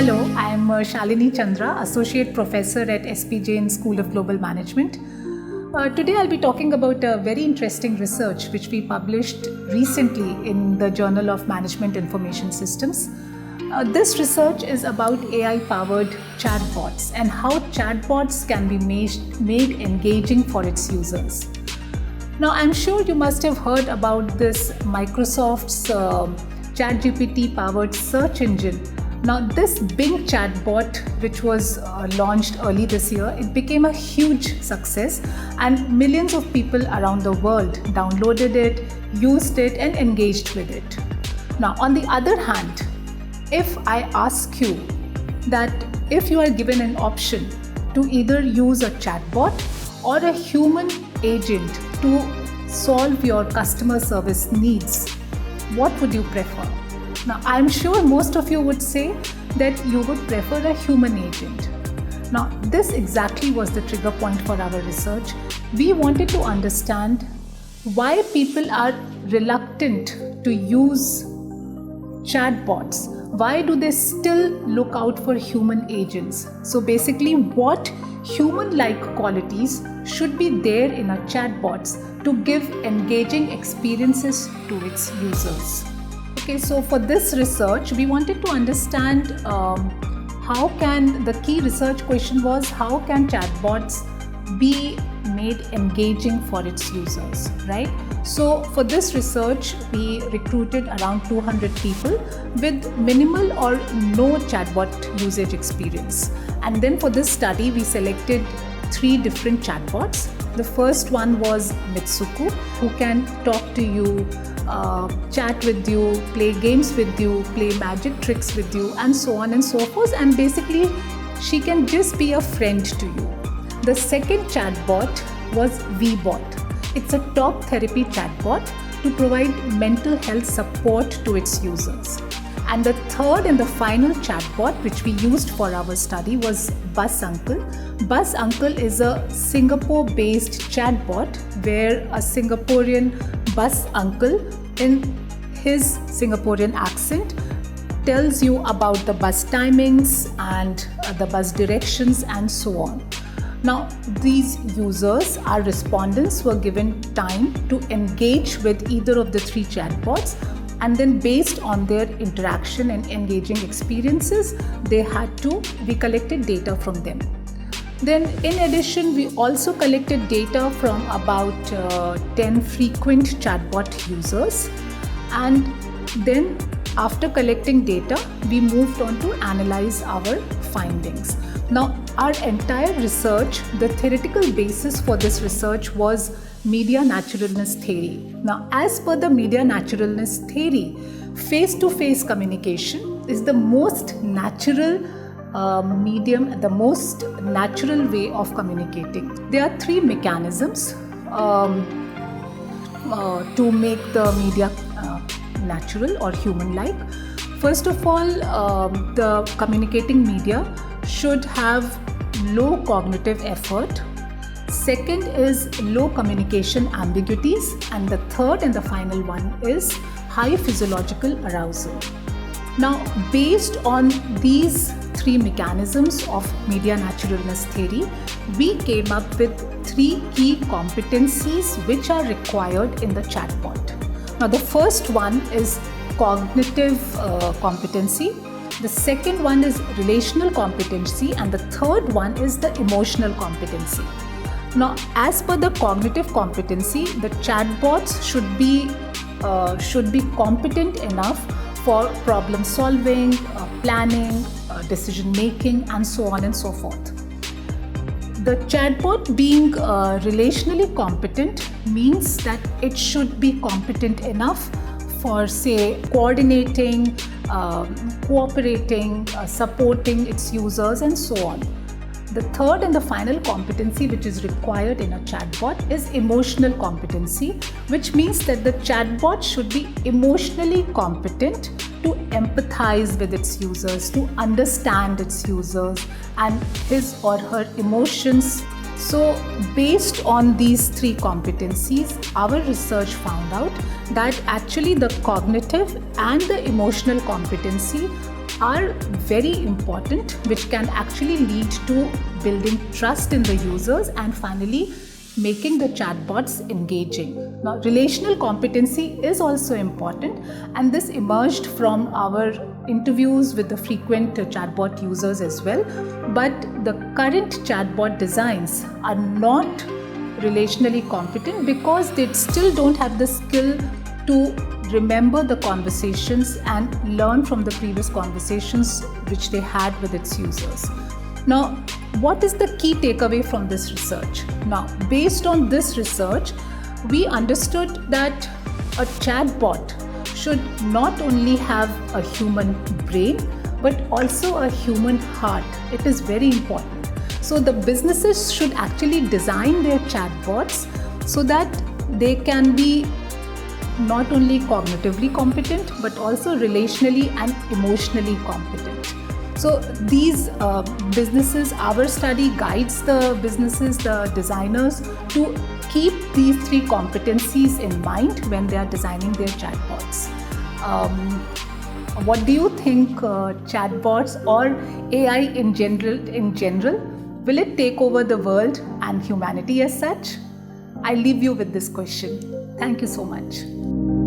Hello, I am Shalini Chandra, Associate Professor at SPJ School of Global Management. Today I'll be talking about a very interesting research which we published recently in the Journal of Management Information Systems. This research is about AI-powered chatbots and how chatbots can be made engaging for its users. Now, I'm sure you must have heard about this Microsoft's ChatGPT-powered search engine. Now, this Bing chatbot, which was launched early this year, it became a huge success and millions of people around the world downloaded it, used it and engaged with it. Now, on the other hand, if I ask you that if you are given an option to either use a chatbot or a human agent to solve your customer service needs, what would you prefer? Now, I'm sure most of you would say that you would prefer a human agent. Now, this exactly was the trigger point for our research. We wanted to understand why people are reluctant to use chatbots. Why do they still look out for human agents? So basically, what human-like qualities should be there in our chatbots to give engaging experiences to its users? Okay, so for this research, we wanted to understand the key research question was how can chatbots be made engaging for its users, right? So for this research, we recruited around 200 people with minimal or no chatbot usage experience. And then for this study, we selected 3 different chatbots. The first one was Mitsuku, who can talk to you, chat with you, play games with you, play magic tricks with you, and so on and so forth. And basically, she can just be a friend to you. The second chatbot was VBot. It's a talk therapy chatbot to provide mental health support to its users. And the third and the final chatbot which we used for our study was Bus Uncle. Bus Uncle is a Singapore-based chatbot where a Singaporean bus uncle in his Singaporean accent tells you about the bus timings and the bus directions and so on. Now, these users, our respondents, were given time to engage with either of the 3 chatbots, and then based on their interaction and engaging experiences, we collected data from them. Then in addition, we also collected data from about 10 frequent chatbot users. And then after collecting data, we moved on to analyze our findings. Now, our entire research, the theoretical basis for this research was media naturalness theory. Now, as per the media naturalness theory, face-to-face communication is the most natural medium, the most natural way of communicating. There are 3 mechanisms to make the media natural or human-like. First of all, the communicating media should have low cognitive effort. Second is low communication ambiguities. And the third and the final one is high physiological arousal. Now, based on these 3 mechanisms of media naturalness theory, we came up with 3 key competencies which are required in the chatbot. Now, the first one is cognitive competency. The second one is relational competency, and the third one is the emotional competency. Now, as per the cognitive competency, the chatbots should be competent enough for problem solving, planning, decision making, and so on and so forth. The chatbot being relationally competent means that it should be competent enough for, say, coordinating, cooperating, supporting its users, and so on. The third and the final competency which is required in a chatbot is emotional competency, which means that the chatbot should be emotionally competent to empathize with its users, to understand its users and his or her emotions. So based on these 3 competencies, our research found out that actually the cognitive and the emotional competency are very important, which can actually lead to building trust in the users and finally making the chatbots engaging. Now, relational competency is also important, and this emerged from our interviews with the frequent chatbot users as well. But the current chatbot designs are not relationally competent because they still don't have the skill to remember the conversations and learn from the previous conversations which they had with its users. Now, what is the key takeaway from this research? Now, based on this research, we understood that a chatbot should not only have a human brain, but also a human heart. It is very important. So the businesses should actually design their chatbots so that they can be not only cognitively competent, but also relationally and emotionally competent. So these businesses, our study guides the businesses, the designers, to keep these three competencies in mind when they are designing their chatbots. What do you think, chatbots or AI in general, will it take over the world and humanity as such? I leave you with this question. Thank you so much.